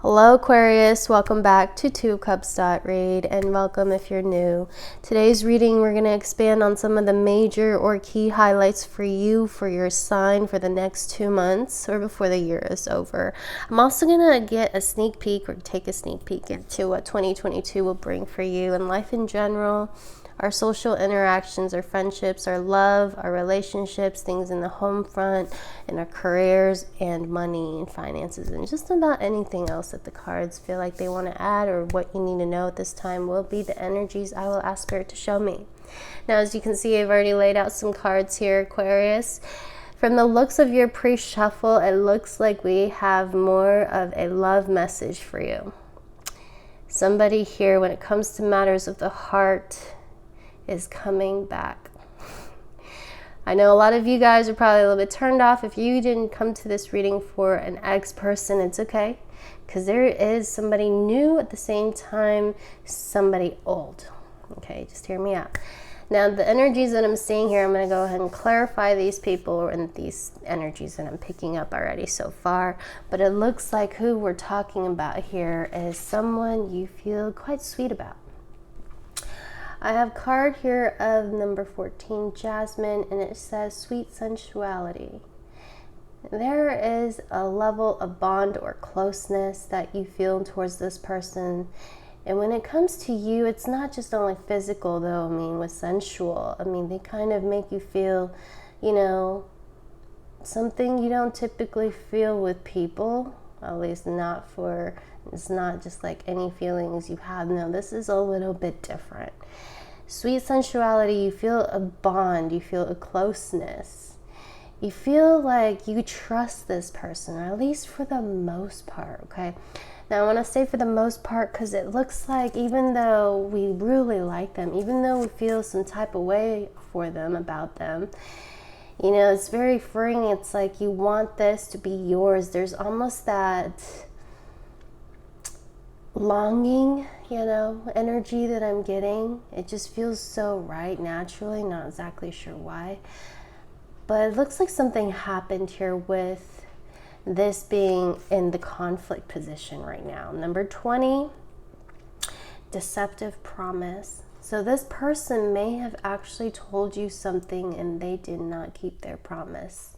Hello Aquarius, welcome back to twofcups.read and welcome if you're new. Today's reading we're going to expand on some of the major or key highlights for you, for your sign for the next 2 months or before the year is over. I'm also going to get a sneak peek or take a sneak peek into what 2022 will bring for you and life in general. Our social interactions, our friendships, our love, our relationships, things in the home front, and our careers, and money and finances, and just about anything else that the cards feel like they want to add or what you need to know at this time will be the energies I will ask Spirit to show me. Now, as you can see, I've already laid out some cards here, Aquarius. From the looks of your pre-shuffle, it looks like we have more of a love message for you. Somebody here, when it comes to matters of the heart, is coming back. I know a lot of you guys are probably a little bit turned off if you didn't come to this reading for an ex-person. It's okay, because there is somebody new at the same time, somebody old. Okay, just hear me out. Now, the energies that I'm seeing here, I'm going to go ahead and clarify these people and these energies that I'm picking up already so far. But it looks like who we're talking about here is someone you feel quite sweet about. I have a card here of number 14, Jasmine, and it says sweet sensuality. There is a level of bond or closeness that you feel towards this person. And when it comes to you, it's not just only physical though, with sensual. they kind of make you feel, something you don't typically feel with people, at least not for, it's not just like any feelings you have. No, this is a little bit different. Sweet sensuality, you feel a bond, you feel a closeness. You feel like you trust this person, or at least for the most part, okay? Now, I want to say for the most part because it looks like even though we really like them, even though we feel some type of way for them, about them, it's very freeing. It's like you want this to be yours. There's almost that longing, energy that I'm getting. It just feels so right naturally, not exactly sure why. But it looks like something happened here with this being in the conflict position right now. Number 20, deceptive promise. So this person may have actually told you something and they did not keep their promise.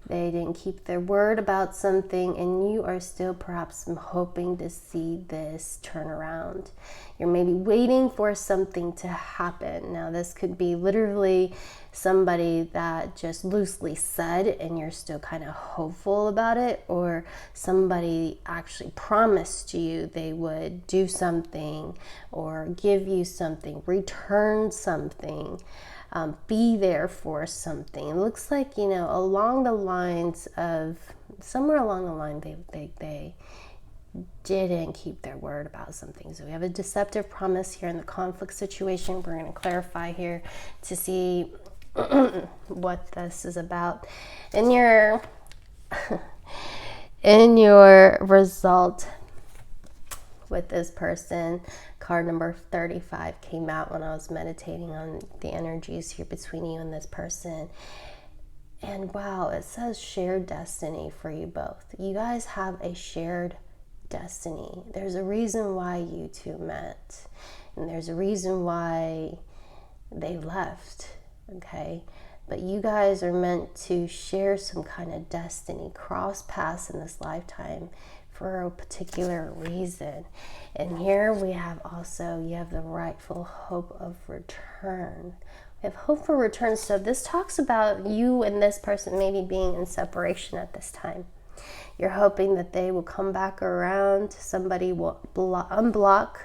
They didn't keep their word about something, and you are still perhaps hoping to see this turn around. You're maybe waiting for something to happen. Now, this could be literally somebody that just loosely said, and you're still kind of hopeful about it, or somebody actually promised you they would do something, or give you something, return something. Be there for something. It looks like, along the lines of, somewhere along the line, they didn't keep their word about something. So we have a deceptive promise here in the conflict situation. We're going to clarify here to see what this is about. In your result with this person, card number 35 came out when I was meditating on the energies here between you and this person. And wow, it says shared destiny for you both. You guys have a shared destiny. There's a reason why you two met, and there's a reason why they left, okay? But you guys are meant to share some kind of destiny, cross paths in this lifetime for a particular reason. And here we have also, you have the rightful hope of return. We have hope for return. So this talks about you and this person maybe being in separation at this time. You're hoping that they will come back around. Somebody will unblock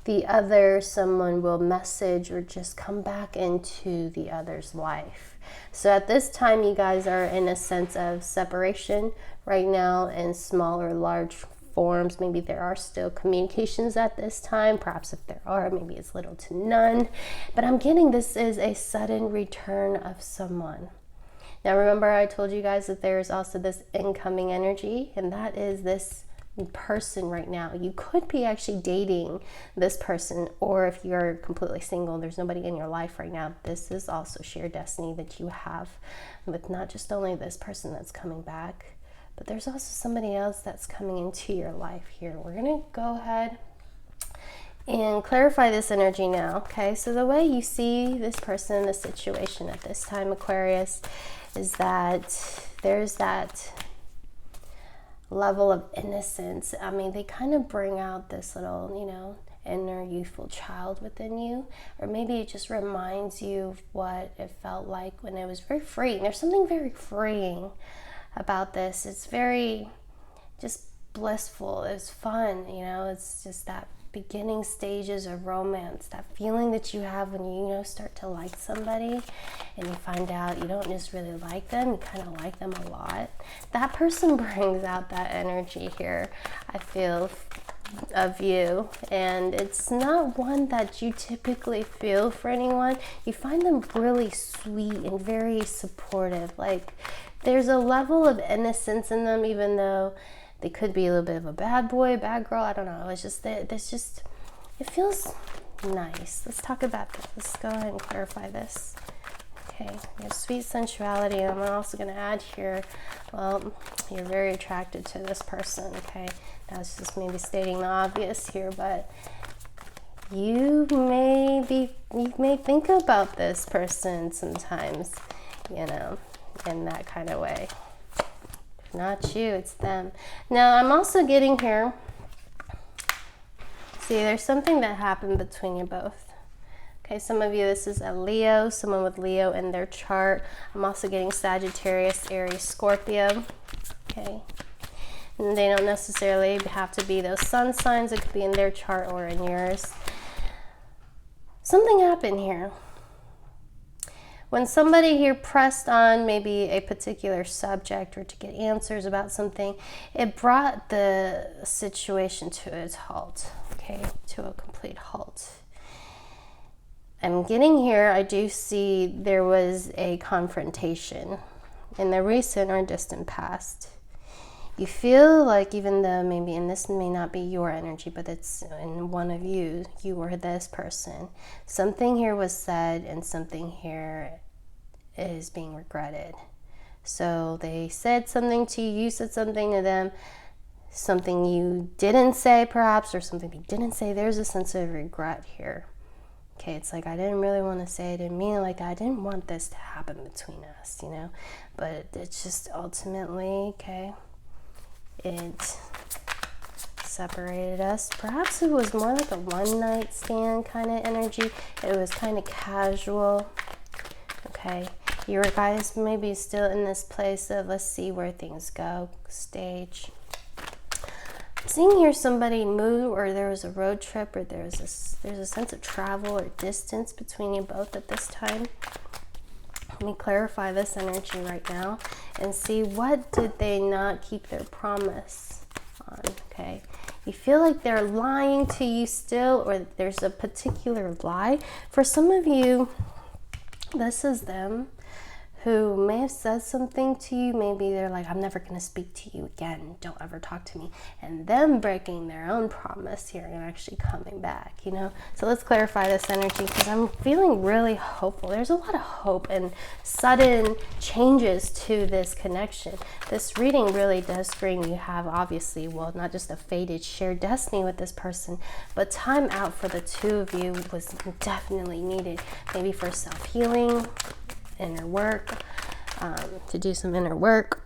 the other. Someone will message or just come back into the other's life. So at this time, you guys are in a sense of separation right now in small or large forms. Maybe there are still communications at this time. Perhaps if there are, maybe it's little to none. But I'm getting this is a sudden return of someone. Now remember, I told you guys that there's also this incoming energy, and that is this person right now. You could be actually dating this person, or if you're completely single, there's nobody in your life right now, this is also shared destiny that you have with not just only this person that's coming back, but there's also somebody else that's coming into your life here. We're going to go ahead and clarify this energy now, okay? So the way you see this person in the situation at this time, Aquarius, is that there's that level of innocence. I mean, they kind of bring out this little, you know, inner youthful child within you, or maybe it just reminds you of what it felt like when it was very freeing. There's something very freeing about this. It's very just blissful. It's fun, you know. It's just that beginning stages of romance, that feeling that you have when you know, start to like somebody and you find out you don't just really like them, you kind of like them a lot. That person brings out that energy here, I feel, of you, and it's not one that you typically feel for anyone. You find them really sweet and very supportive. Like, there's a level of innocence in them, even though they could be a little bit of a bad boy, bad girl, I don't know. It's just that there's just, it feels nice. Let's talk about this. Let's go ahead and clarify this. Okay, your sweet sensuality, and I'm also going to add here, well, you're very attracted to this person, okay? That's just maybe stating the obvious here, but you may think about this person sometimes, you know, in that kind of way. Not you, it's them. Now, I'm also getting here, see, there's something that happened between you both. Okay, some of you, this is a Leo, someone with Leo in their chart. I'm also getting Sagittarius, Aries, Scorpio. Okay, and they don't necessarily have to be those sun signs. It could be in their chart or in yours. Something happened here. When somebody here pressed on maybe a particular subject or to get answers about something, it brought the situation to its halt, okay, to a complete halt. I'm getting here, I do see there was a confrontation in the recent or distant past. You feel like, even though maybe, and this may not be your energy, but it's in one of you, you were this person. Something here was said and something here is being regretted. So they said something to you, you said something to them, something you didn't say perhaps, or something they didn't say. There's a sense of regret here. Okay, it's like, I didn't really want to say it, I didn't mean it like that, I didn't want this to happen between us, you know, but it's just ultimately, okay, it separated us. Perhaps it was more like a one-night stand kind of energy. It was kind of casual. Okay, you guys maybe still in this place of let's see where things go stage. I'm seeing here somebody move, or there was a road trip, or there's a sense of travel or distance between you both at this time. Let me clarify this energy right now and see, what did they not keep their promise on, okay? You feel like they're lying to you still, or there's a particular lie. For some of you, this is them who may have said something to you. Maybe they're like, I'm never going to speak to you again. Don't ever talk to me. And them breaking their own promise here and actually coming back, you know? So let's clarify this energy, because I'm feeling really hopeful. There's a lot of hope and sudden changes to this connection. This reading really does scream you have, obviously, well, not just a fated shared destiny with this person, but time out for the two of you was definitely needed. Maybe for self-healing, inner work, to do some inner work,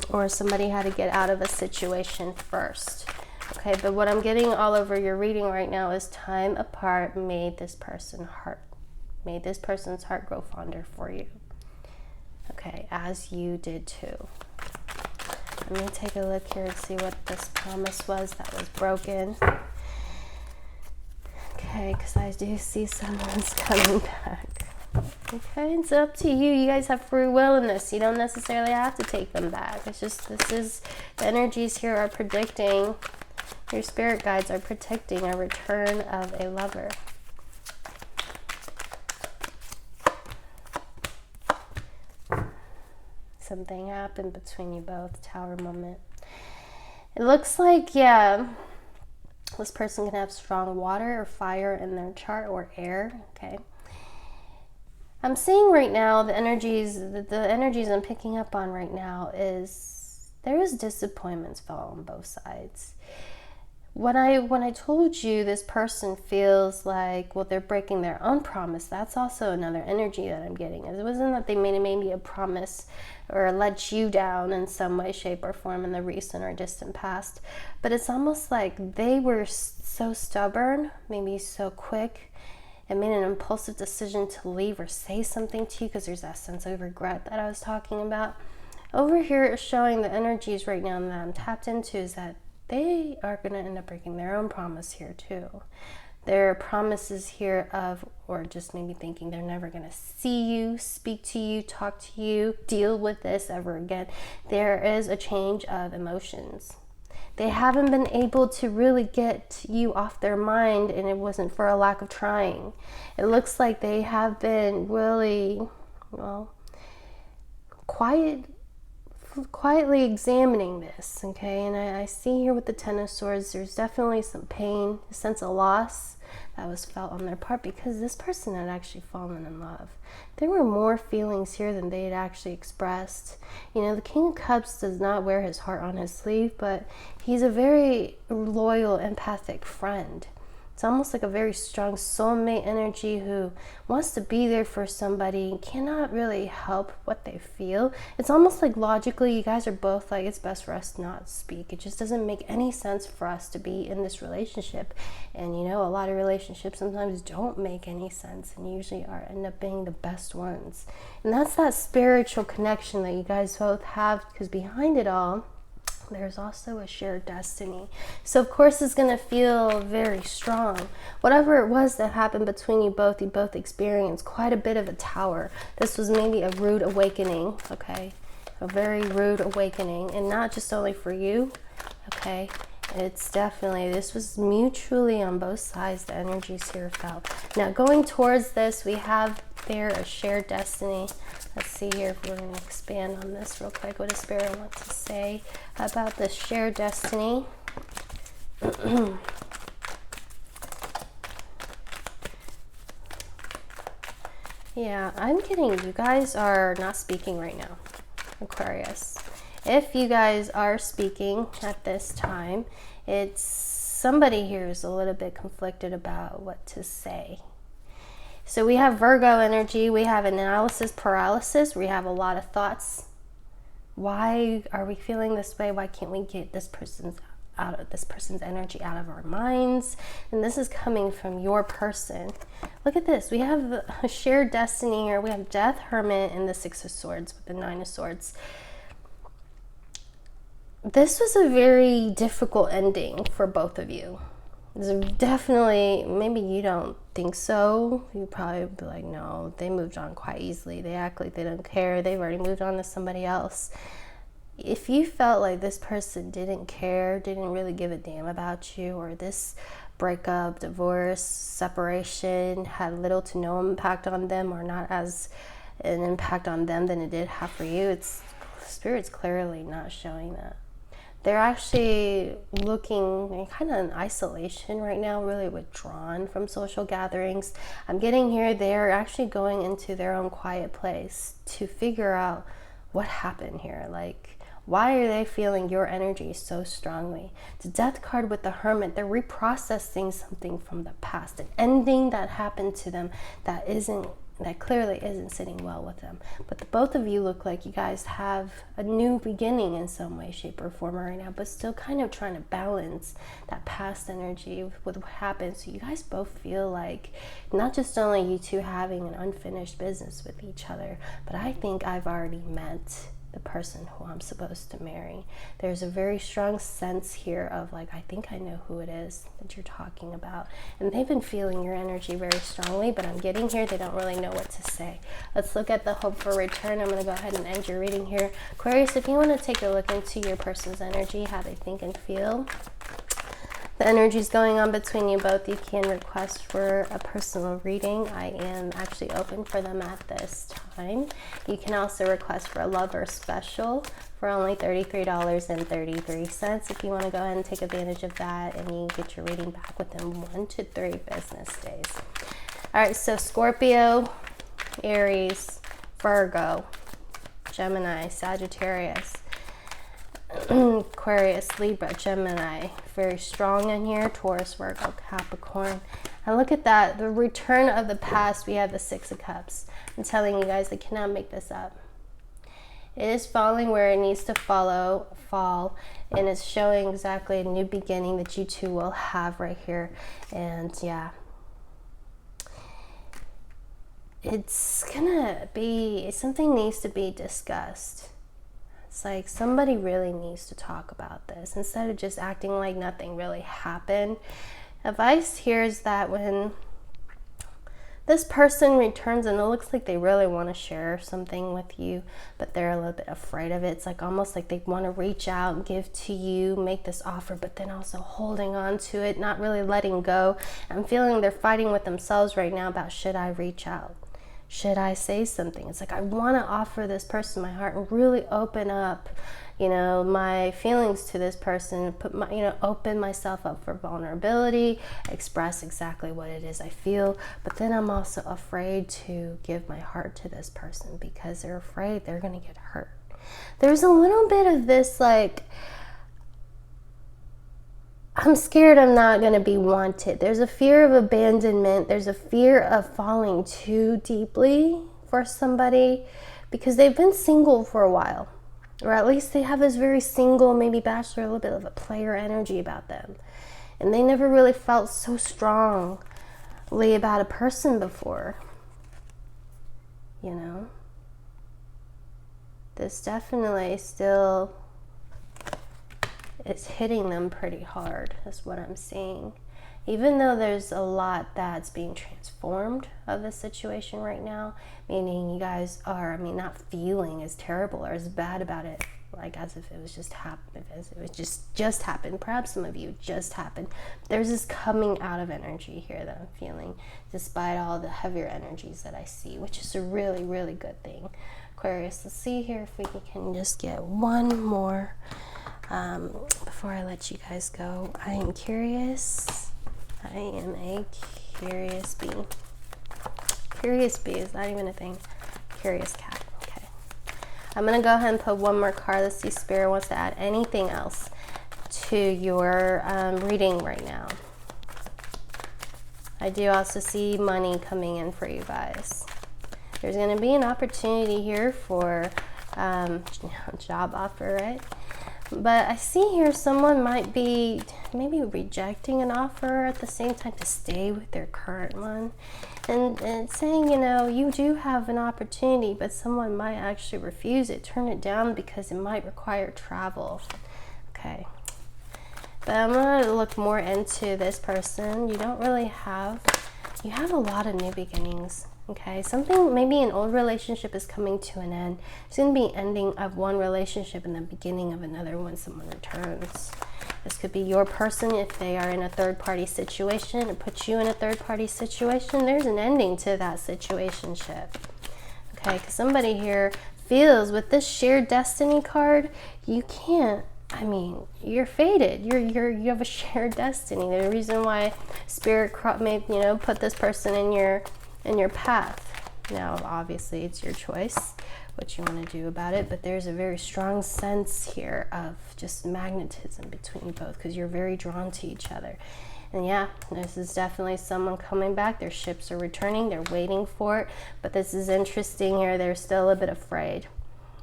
or somebody had to get out of a situation first. Okay, but what I'm getting all over your reading right now is time apart made this person's heart grow fonder for you. Okay, as you did too. Let me take a look here and see what this promise was that was broken. Okay, because I do see someone's coming back. Okay, it's up to you. You guys have free will in this. You don't necessarily have to take them back. It's just, this is, the energies here are predicting, your spirit guides are predicting a return of a lover. Something happened between you both, Tower moment. It looks like, yeah, this person can have strong water or fire in their chart, or air, okay? I'm seeing right now the energies I'm picking up on right now is there is disappointments felt on both sides. When I told you this person feels like, well, they're breaking their own promise, that's also another energy that I'm getting. It wasn't that they made maybe a promise or let you down in some way, shape, or form in the recent or distant past, but it's almost like they were so stubborn, maybe so quick, and made an impulsive decision to leave or say something to you, because there's that sense of regret that I was talking about. Over here, it's showing the energies right now that I'm tapped into is that they are going to end up breaking their own promise here too. Their promises here of, or just maybe thinking they're never going to see you, speak to you, talk to you, deal with this ever again. There is a change of emotions. They haven't been able to really get you off their mind, and it wasn't for a lack of trying. It looks like they have been really, well, quietly examining this, okay? And I see here with the Ten of Swords, there's definitely some pain, a sense of loss that was felt on their part, because this person had actually fallen in love. There were more feelings here than they had actually expressed. You know, the King of Cups does not wear his heart on his sleeve, but he's a very loyal, empathic friend. It's almost like a very strong soulmate energy who wants to be there for somebody, cannot really help what they feel. It's almost like logically you guys are both like, it's best for us to not speak. It just doesn't make any sense for us to be in this relationship. And you know, a lot of relationships sometimes don't make any sense and usually end up being the best ones. And that's that spiritual connection that you guys both have, because behind it all, there's also a shared destiny. So of course it's going to feel very strong. Whatever it was that happened between you both experienced quite a bit of a tower. This was maybe a rude awakening, okay? A very rude awakening, and not just only for you, okay? It's definitely, this was mutually on both sides, the energies here felt. Now going towards this, we have there a shared destiny. Let's see here if we're going to expand on this real quick. What does Spirit want to say about this shared destiny? Yeah, I'm getting you guys are not speaking right now, Aquarius. If you guys are speaking at this time, it's somebody here is a little bit conflicted about what to say. So we have Virgo energy, we have analysis paralysis, we have a lot of thoughts. Why are we feeling this way? Why can't we get this person's energy out of our minds? And this is coming from your person. Look at this. We have a shared destiny here. We have Death, Hermit, and the Six of Swords with the Nine of Swords. This was a very difficult ending for both of you. Definitely, maybe you don't think so. You probably be like, no, they moved on quite easily. They act like they don't care. They've already moved on to somebody else. If you felt like this person didn't care, didn't really give a damn about you, or this breakup, divorce, separation had little to no impact on them, or not as an impact on them than it did have for you, it's Spirit's clearly not showing that. They're actually looking kind of in isolation right now, really withdrawn from social gatherings. I'm getting here, they're actually going into their own quiet place to figure out what happened here. Like, why are they feeling your energy so strongly? The Death card with the Hermit, they're reprocessing something from the past, an ending that happened to them that clearly isn't sitting well with them. But both of you look like you guys have a new beginning in some way, shape, or form right now, but still kind of trying to balance that past energy with what happened. So you guys both feel like not just only you two having an unfinished business with each other, but I think I've already met the person who I'm supposed to marry. There's a very strong sense here of like, I think I know who it is that you're talking about. And they've been feeling your energy very strongly, but I'm getting here, they don't really know what to say. Let's look at the hope for return. I'm going to go ahead and end your reading here. Aquarius, if you want to take a look into your person's energy, how they think and feel, the energies going on between you both, you can request for a personal reading. I am actually open for them at this time. You can also request for a lover special for only $33.33 if you want to go ahead and take advantage of that, and you get your reading back within 1 to 3 business days. All right, so Scorpio, Aries, Virgo, Gemini, Sagittarius. Aquarius, Libra, Gemini, very strong in here. Taurus, Virgo, Capricorn. And look at that, the return of the past. We have the Six of Cups. I'm telling you guys, I cannot make this up. It is falling where it needs to fall, and it's showing exactly a new beginning that you two will have right here. And yeah, it's gonna be, something needs to be discussed. It's like somebody really needs to talk about this instead of just acting like nothing really happened. Advice here is that when this person returns and it looks like they really want to share something with you, but they're a little bit afraid of it. It's like almost like they want to reach out, give to you, make this offer, but then also holding on to it, not really letting go. I'm feeling they're fighting with themselves right now about, should I reach out? Should I say something? It's like I want to offer this person my heart and really open up, you know, my feelings to this person, put my, you know, open myself up for vulnerability, express exactly what it is I feel. But then I'm also afraid to give my heart to this person because they're afraid they're going to get hurt. There's a little bit of this, like, I'm scared I'm not going to be wanted. There's a fear of abandonment. There's a fear of falling too deeply for somebody because they've been single for a while. Or at least they have this very single, maybe bachelor, a little bit of a player energy about them. And they never really felt so strongly about a person before. You know? This definitely still is hitting them pretty hard, is what I'm seeing. Even though there's a lot that's being transformed of the situation right now, meaning you guys are, I mean, not feeling as terrible or as bad about it, like as if it was just happened, as it was just happened. Perhaps some of you just happened. There's this coming out of energy here that I'm feeling, despite all the heavier energies that I see, which is a really, really good thing. Aquarius, let's see here if we can just get one more before I let you guys go. I am curious. I am a curious bee. Curious bee is not even a thing. Curious cat. Okay. I'm going to go ahead and put one more card. Let's see if Spirit wants to add anything else to your reading right now. I do also see money coming in for you guys. There's going to be an opportunity here for job offer, right? But I see here someone might be maybe rejecting an offer at the same time to stay with their current one. And it's saying, you know, you do have an opportunity, but someone might actually refuse it, turn it down because it might require travel. Okay. But I'm going to look more into this person. You don't really have, you have a lot of new beginnings. Okay, something, maybe an old relationship is coming to an end. It's going to be ending of one relationship and the beginning of another when someone returns. This could be your person if they are in a third-party situation. It puts you in a third-party situation. There's an ending to that situationship. Okay, because somebody here feels with this shared destiny card, you can't, I mean, you're fated. You have a shared destiny. The reason why Spirit may, you know, put this person in your path. Now, obviously, it's your choice what you want to do about it, but there's a very strong sense here of just magnetism between you both because you're very drawn to each other. And yeah, this is definitely someone coming back. Their ships are returning. They're waiting for it. But this is interesting here. They're still a bit afraid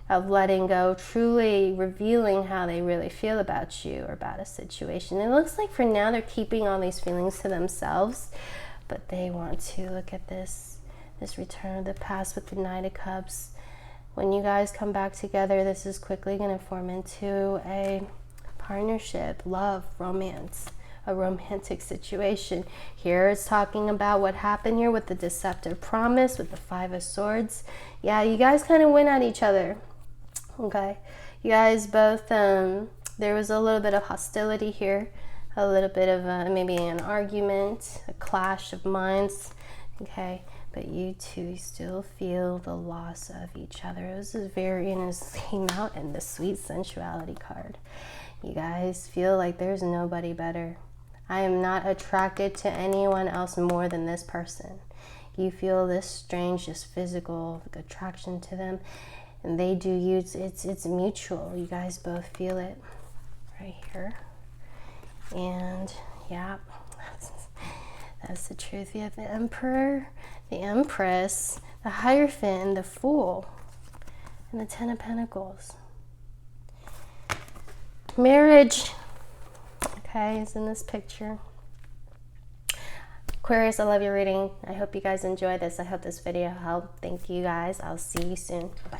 of letting go, truly revealing how they really feel about you or about a situation. It looks like for now they're keeping all these feelings to themselves. But they want to look at this return of the past with the Knight of Cups. When you guys come back together, this is quickly going to form into a partnership, love, romance, a romantic situation. Here it's talking about what happened here with the deceptive promise, with the Five of Swords. Yeah, you guys kind of went at each other. Okay, you guys both, there was a little bit of hostility here. A little bit of maybe an argument, a clash of minds, okay? But you two still feel the loss of each other. This is very, and it came out in the Sweet Sensuality card. You guys feel like there's nobody better. I am not attracted to anyone else more than this person. You feel this strange, just physical attraction to them. and they do you. It's mutual. You guys both feel it right here. And yeah, that's the truth. We have the Emperor, the Empress, the Hierophant, the Fool, and the Ten of Pentacles. Marriage, okay, is in this picture. Aquarius, I love your reading. I hope you guys enjoy this. I hope this video helped. Thank you guys. I'll see you soon. Bye.